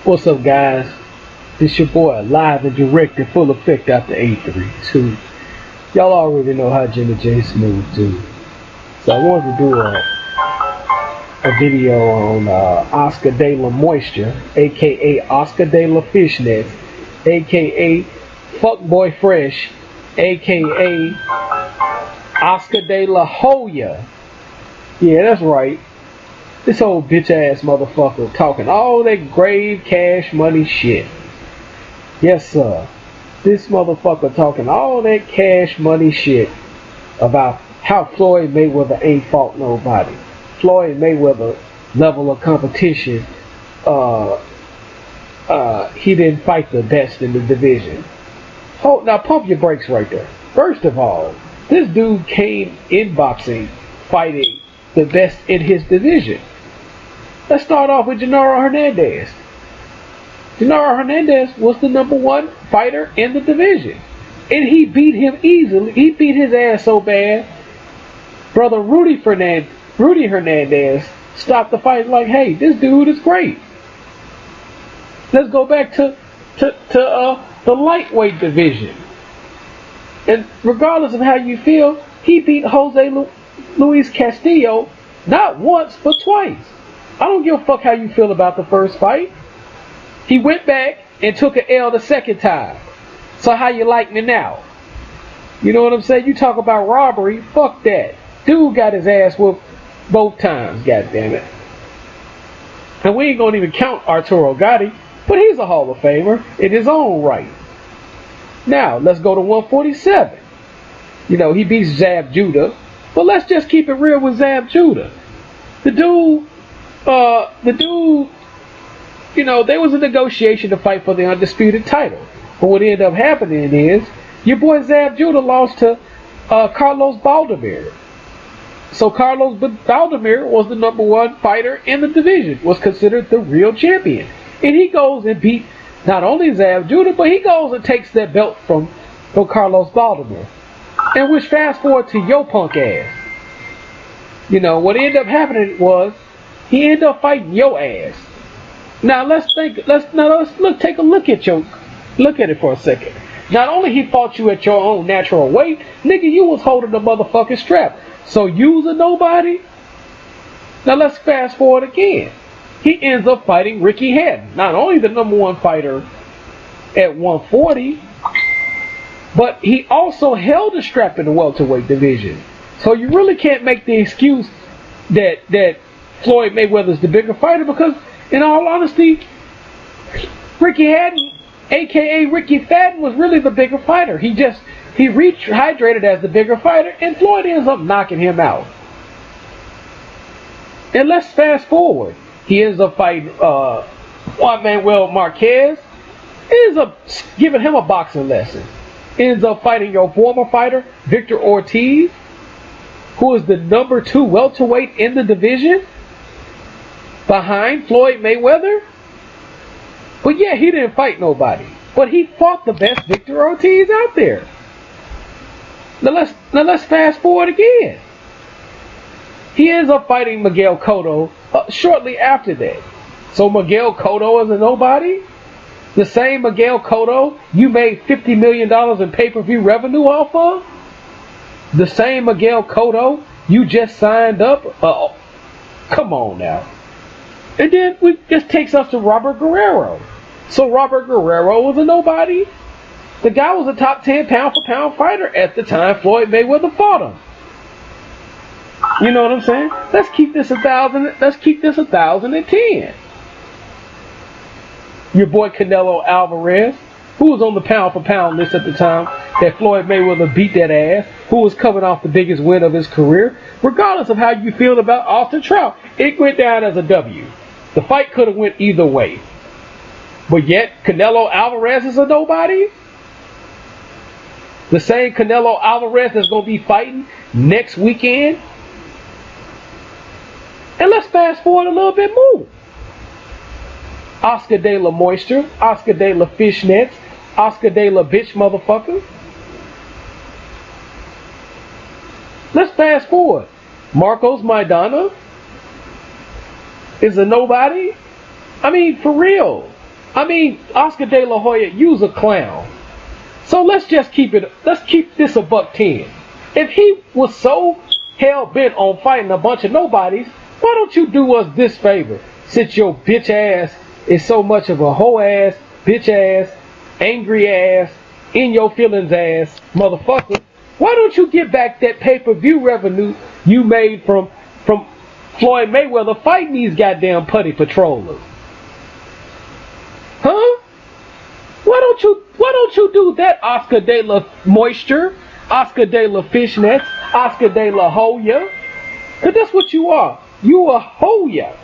What's up, guys? This your boy, live and direct in full effect after 832. Y'all already know how Jimmy J Smooth do. So I wanted to do a video on Oscar De La Moisture, aka Oscar De La Fishnets, aka Fuckboy Fresh, aka Oscar De La Hoya. Yeah, that's right. This old bitch ass motherfucker talking all that grave cash money shit. Yes, sir. This motherfucker talking all that cash money shit about how Floyd Mayweather ain't fought nobody. Floyd Mayweather level of competition, he didn't fight the best in the division. Oh, now pump your brakes right there. First of all, this dude came in boxing fighting the best in his division. Let's start off with Genaro Hernandez. Genaro Hernandez was the #1 fighter in the division. And he beat him easily. He beat his ass so bad. Brother Rudy Hernandez stopped the fight like, hey, this dude is great. Let's go back to the lightweight division. And regardless of how you feel, he beat Jose Luis Castillo not once, but twice. I don't give a fuck how you feel about the first fight. He went back and took an L the second time. So how you like me now? You know what I'm saying? You talk about robbery, fuck that. Dude got his ass whooped both times, goddammit. And we ain't gonna even count Arturo Gatti, but he's a Hall of Famer in his own right. Now, let's go to 147. You know, he beats Zab Judah, but let's just keep it real with Zab Judah. The dude, you know, there was a negotiation to fight for the undisputed title. But what ended up happening is, your boy Zab Judah lost to Carlos Baldomir. So Carlos Baldomir was the #1 fighter in the division, was considered the real champion. And he goes and beat not only Zab Judah, but he goes and takes that belt from Carlos Baldomir. And which fast forward to your punk ass. You know, what ended up happening was, he ended up fighting your ass. Now take a look at it for a second. Not only he fought you at your own natural weight, nigga, you was holding the motherfucking strap. So you's a nobody? Now let's fast forward again. He ends up fighting Ricky Hatton. Not only the #1 fighter at 140, but he also held the strap in the welterweight division. So you really can't make the excuse that Floyd Mayweather's the bigger fighter, because in all honesty, Ricky Hatton, aka Ricky Fatton, was really the bigger fighter. He rehydrated as the bigger fighter, and Floyd ends up knocking him out. And let's fast forward. He ends up fighting Juan Manuel Marquez. Ends up giving him a boxing lesson. Ends up fighting your former fighter, Victor Ortiz, who is the #2 welterweight in the division, behind Floyd Mayweather. But yeah, he didn't fight nobody. But he fought the best Victor Ortiz out there. Now let's fast forward again. He ends up fighting Miguel Cotto shortly after that. So Miguel Cotto is a nobody? The same Miguel Cotto you made $50 million in pay-per-view revenue off of? The same Miguel Cotto you just signed up? Come on now. And then it just takes us to Robert Guerrero. So Robert Guerrero was a nobody? The guy was a top 10 pound-for-pound fighter at the time Floyd Mayweather fought him. You know what I'm saying? Let's keep this 1,010. Your boy Canelo Alvarez, who was on the pound-for-pound list at the time that Floyd Mayweather beat that ass, who was coming off the biggest win of his career. Regardless of how you feel about Austin Trout, it went down as a W. The fight could have went either way. But yet, Canelo Alvarez is a nobody? The same Canelo Alvarez that's going to be fighting next weekend? And let's fast forward a little bit more. Oscar De La Moisture, Oscar De La Fishnets, Oscar De La Bitch motherfucker. Let's fast forward. Marcos Maidana is a nobody. I mean, for real. I mean, Oscar De La Hoya, you's a clown. So let's keep this a buck 10. If he was so hell bent on fighting a bunch of nobodies, why don't you do us this favor? Since your bitch ass is so much of a hoe ass, bitch ass, angry ass, in your feelings ass motherfucker, why don't you get back that pay-per-view revenue you made from Floyd Mayweather fighting these goddamn putty patrollers? Huh? Why don't you do that, Oscar De La Moisture, Oscar De La Fishnets, Oscar De La Hoya? Cause that's what you are. You a Hoya.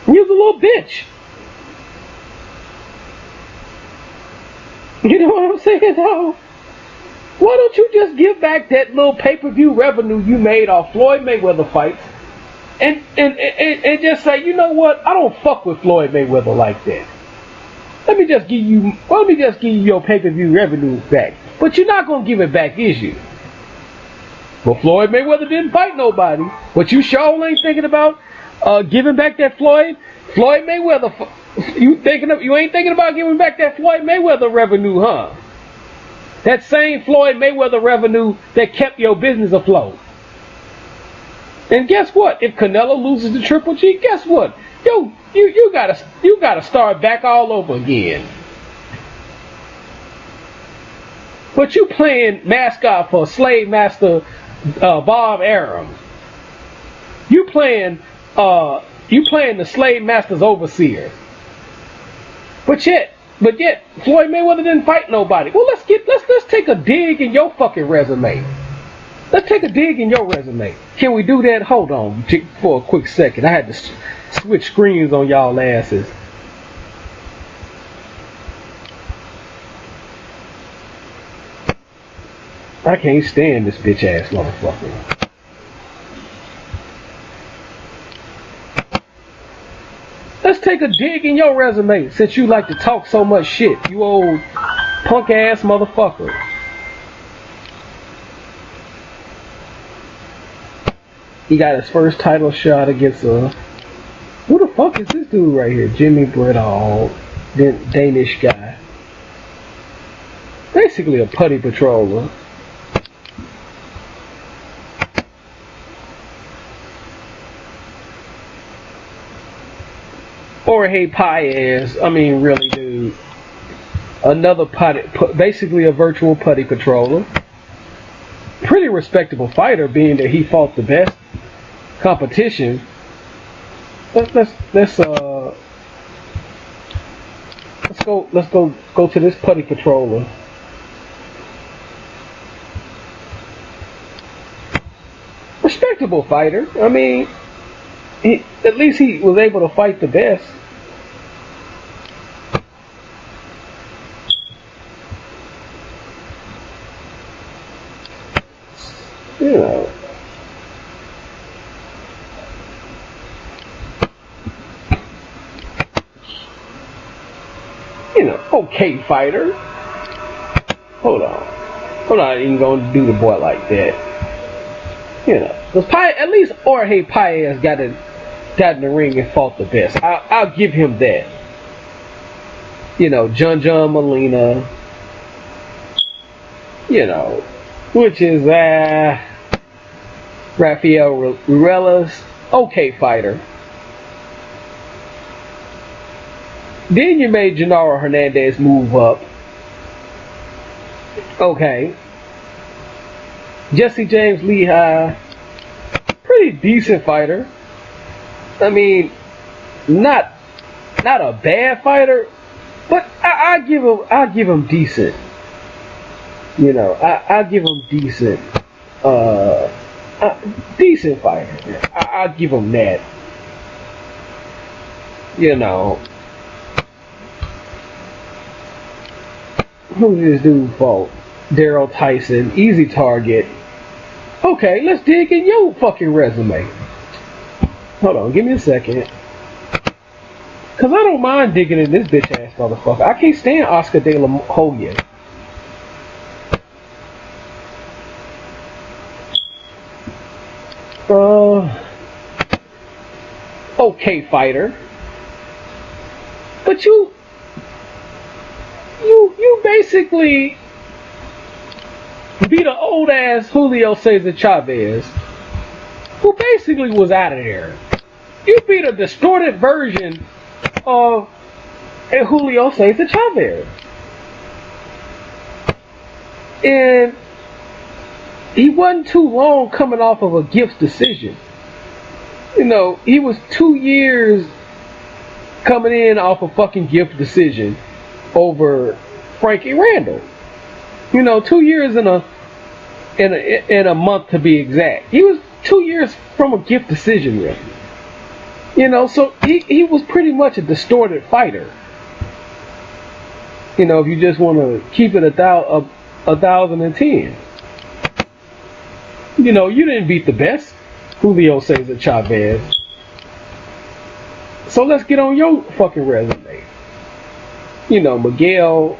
You're a little bitch. You know what I'm saying, though? Why don't you just give back that little pay-per-view revenue you made off Floyd Mayweather fights and just say, you know what? I don't fuck with Floyd Mayweather like that. Let me just give you your pay-per-view revenue back. But you're not gonna give it back, is you? Well, Floyd Mayweather didn't fight nobody. But you sure ain't thinking about giving back that Floyd Mayweather. You ain't thinking about giving back that Floyd Mayweather revenue, huh? That same Floyd Mayweather revenue that kept your business afloat. And guess what? If Canelo loses to Triple G, guess what? You gotta start back all over again. But you playing mascot for Slave Master Bob Arum. You playing the Slave Master's overseer. But yet Floyd Mayweather didn't fight nobody. Well, let's take a dig in your fucking resume. Let's take a dig in your resume. Can we do that? Hold on for a quick second. I had to switch screens on y'all asses. I can't stand this bitch ass motherfucker. Let's take a dig in your resume since you like to talk so much shit, you old punk ass motherfucker. He got his first title shot against who the fuck is this dude right here? Jimmy Bredall, Danish guy. Basically a putty patroller. Jorge Paez, I mean, really, dude. Another basically a virtual putty patroller. Pretty respectable fighter, being that he fought the best competition. Let's go to this putty patroller. Respectable fighter. I mean, at least he was able to fight the best. You know, okay fighter. Hold on. I'm not even going to do the boy like that. You know, because at least Jorge Paez got in the ring and fought the best. I'll give him that. You know, John Molina. You know, which is Rafael Ruelas, okay fighter. Then you made Genaro Hernandez move up. Okay. Jesse James Lehigh, pretty decent fighter. I mean, not a bad fighter, but I give him decent. You know, I give him decent. Decent fighter. I'll give him that. You know. Who this dude fought? Daryl Tyson. Easy target. Okay, let's dig in your fucking resume. Hold on, give me a second. Cause I don't mind digging in this bitch ass motherfucker. I can't stand Oscar De La Hoya. Okay fighter. But you basically beat an old ass Julio Cesar Chavez, who basically was out of there. You beat a distorted version of Julio Cesar Chavez. And he wasn't too long coming off of a gift decision. You know, he was 2 years coming in off a fucking gift decision over Frankie Randall. You know, 2 years in a month to be exact. He was 2 years from a gift decision, really. You know, so he was pretty much a distorted fighter. You know, if you just want to keep it 1,010. You know, you didn't beat the best, Julio Cesar Chavez. So let's get on your fucking resume. You know, Miguel,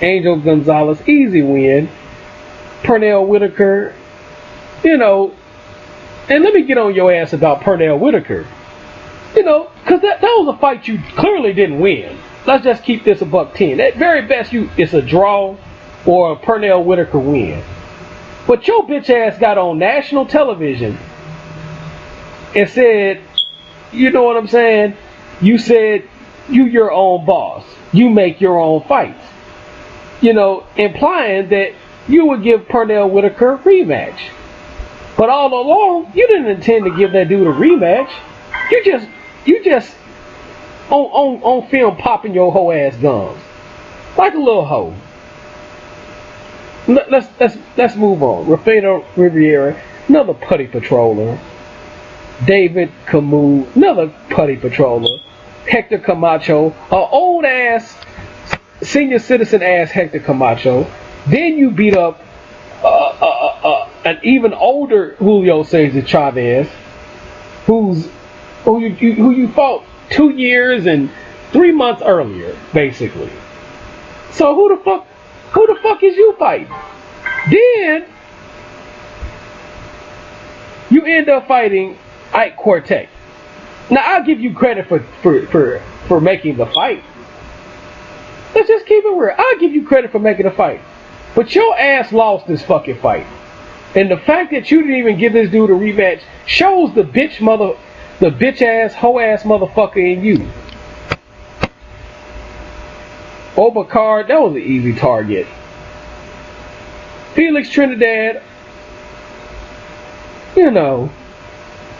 Angel Gonzalez, easy win. Pernell Whitaker, you know, and let me get on your ass about Pernell Whitaker. You know, because that was a fight you clearly didn't win. Let's just keep this $110. At very best, it's a draw or a Pernell Whitaker win. But your bitch ass got on national television and said, you know what I'm saying? You said you your own boss. You make your own fights. You know, implying that you would give Pernell Whitaker a rematch. But all along, you didn't intend to give that dude a rematch. You just on film popping your whole ass gums like a little hoe. Let's move on. Rafael Riviera, another putty patroller. David Camus, another putty patroller. Hector Camacho, an old ass senior citizen ass Hector Camacho. Then you beat up an even older Julio Cesar Chavez, who you fought 2 years and 3 months earlier, basically. So who the fuck is you fighting? Then you end up fighting Ike Quartet. Now I'll give you credit for making the fight. Let's just keep it real. I'll give you credit for making the fight. But your ass lost this fucking fight. And the fact that you didn't even give this dude a rematch shows the bitch ass, hoe ass motherfucker in you. Obakar, that was an easy target. Felix Trinidad, you know,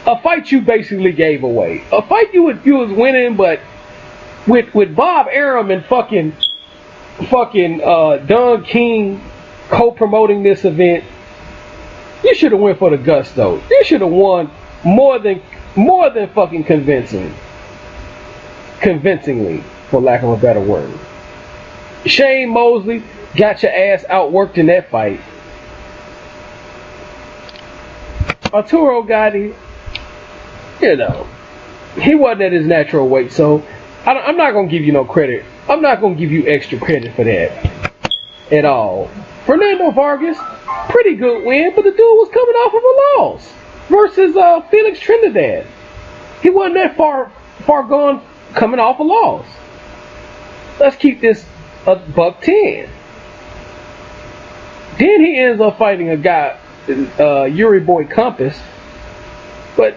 a fight you basically gave away. A fight you was winning, but with Bob Arum and fucking Don King co-promoting this event, you should have went for the gusto. You should have won more than fucking convincingly, for lack of a better word. Shane Mosley got your ass outworked in that fight. Arturo Gatti, you know, he wasn't at his natural weight, so I'm not going to give you no credit. I'm not going to give you extra credit for that at all. Fernando Vargas, pretty good win, but the dude was coming off of a loss versus Felix Trinidad. He wasn't that far gone coming off a loss. Let's keep this $110. Then he ends up fighting a guy, Yuri Boy Compass. But,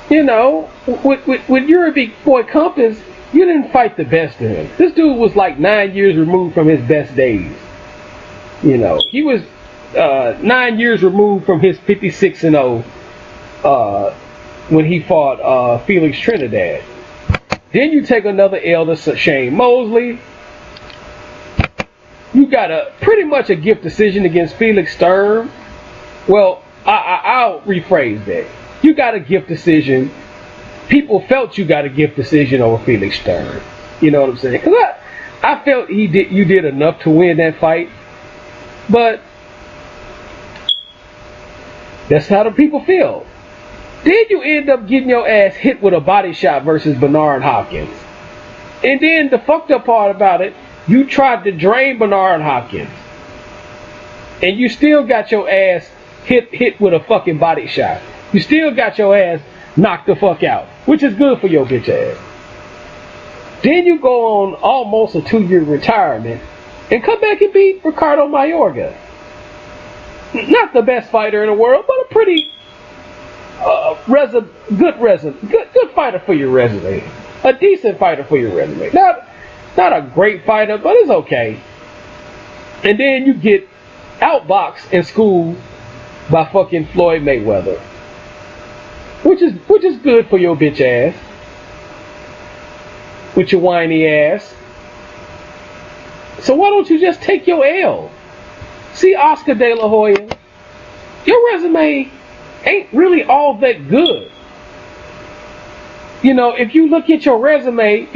you know, with Yuri Boy Compass, you didn't fight the best of him. This dude was like 9 years removed from his best days. You know, he was 9 years removed from his 56-0 when he fought Felix Trinidad. Then you take another L to Shane Mosley. You got pretty much a gift decision against Felix Sturm. Well, I'll rephrase that. You got a gift decision. People felt you got a gift decision over Felix Sturm. You know what I'm saying? Because I felt you did enough to win that fight. But that's how the people feel. Then you end up getting your ass hit with a body shot versus Bernard Hopkins. And then the fucked up part about it, you tried to drain Bernard Hopkins. And you still got your ass hit with a fucking body shot. You still got your ass knocked the fuck out. Which is good for your bitch ass. Then you go on almost a 2-year retirement and come back and beat Ricardo Mayorga. Not the best fighter in the world, but a pretty good fighter for your resume. A decent fighter for your resume. Not a great fighter, but it's okay. And then you get outboxed in school by fucking Floyd Mayweather, which is good for your bitch ass, with your whiny ass. So why don't you just take your L? See, Oscar De La Hoya, your resume ain't really all that good. You know, if you look at your resume,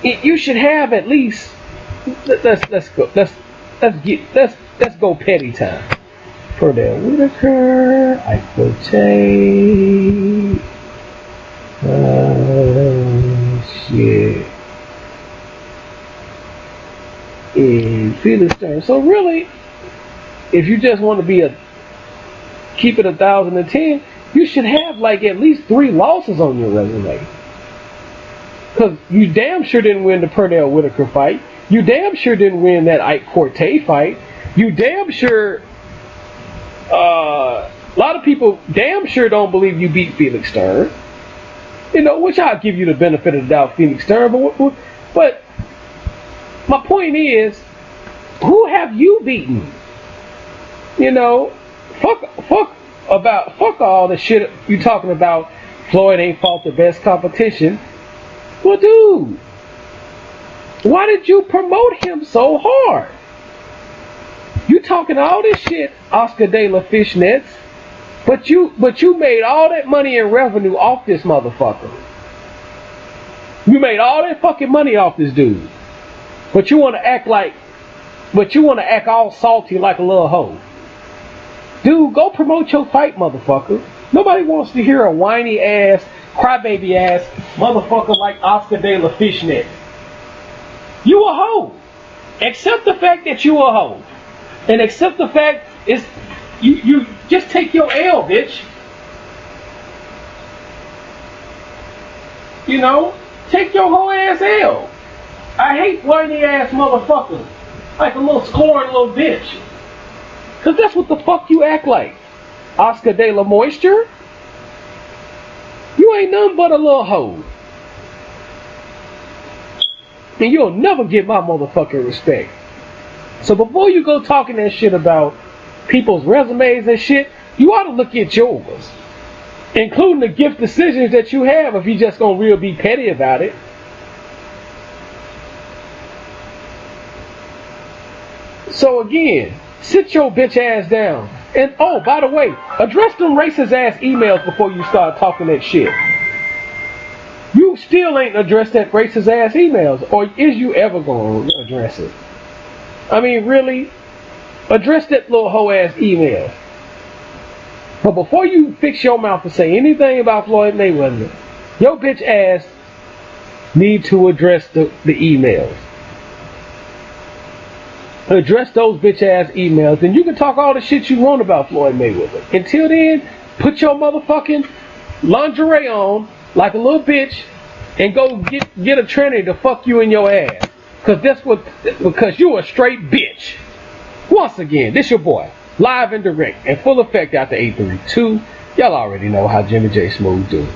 you should have at least. Let's go petty time. Perdell Whitaker, Ike Tate. Shit. And Felix Stern. So really, if you just want to keep it 1,010, you should have like at least 3 losses on your resume. Cause you damn sure didn't win the Perdell Whitaker fight. You damn sure didn't win that Ike Cortez fight. You damn sure. A lot of people damn sure don't believe you beat Felix Stern. You know, which I'll give you the benefit of the doubt, Felix Stern. But my point is, who have you beaten? You know, fuck all the shit you talking about. Floyd ain't fought the best competition. Well, dude, why did you promote him so hard? You talking all this shit, Oscar De La Fishnets, but you made all that money in revenue off this motherfucker. You made all that fucking money off this dude, but you want to act all salty like a little hoe. Dude, go promote your fight, motherfucker. Nobody wants to hear a whiny ass, crybaby ass motherfucker like Oscar De La Fishnet. You a hoe. Accept the fact that you a hoe. And accept the fact is you just take your L, bitch. You know, take your whole ass L. I hate whiny ass motherfuckers. Like a little scorned little bitch. Cause that's what the fuck you act like. Oscar De La Moisture. You ain't nothing but a little hoe. And you'll never get my motherfucking respect. So before you go talking that shit about people's resumes and shit, you ought to look at yours. Including the gift decisions that you have if you just gonna real be petty about it. So again, sit your bitch ass down. And oh, by the way, address them racist ass emails before you start talking that shit. You still ain't addressed that racist ass emails, or is you ever gonna address it? I mean, really? Address that little hoe ass email. But before you fix your mouth to say anything about Floyd Mayweather, your bitch ass need to address the emails. Address those bitch ass emails, and you can talk all the shit you want about Floyd Mayweather. Until then, put your motherfucking lingerie on like a little bitch and go get a tranny to fuck you in your ass. Because you a straight bitch. Once again, this your boy, live and direct, and full effect out the 832. Y'all already know how Jimmy J Smooth do.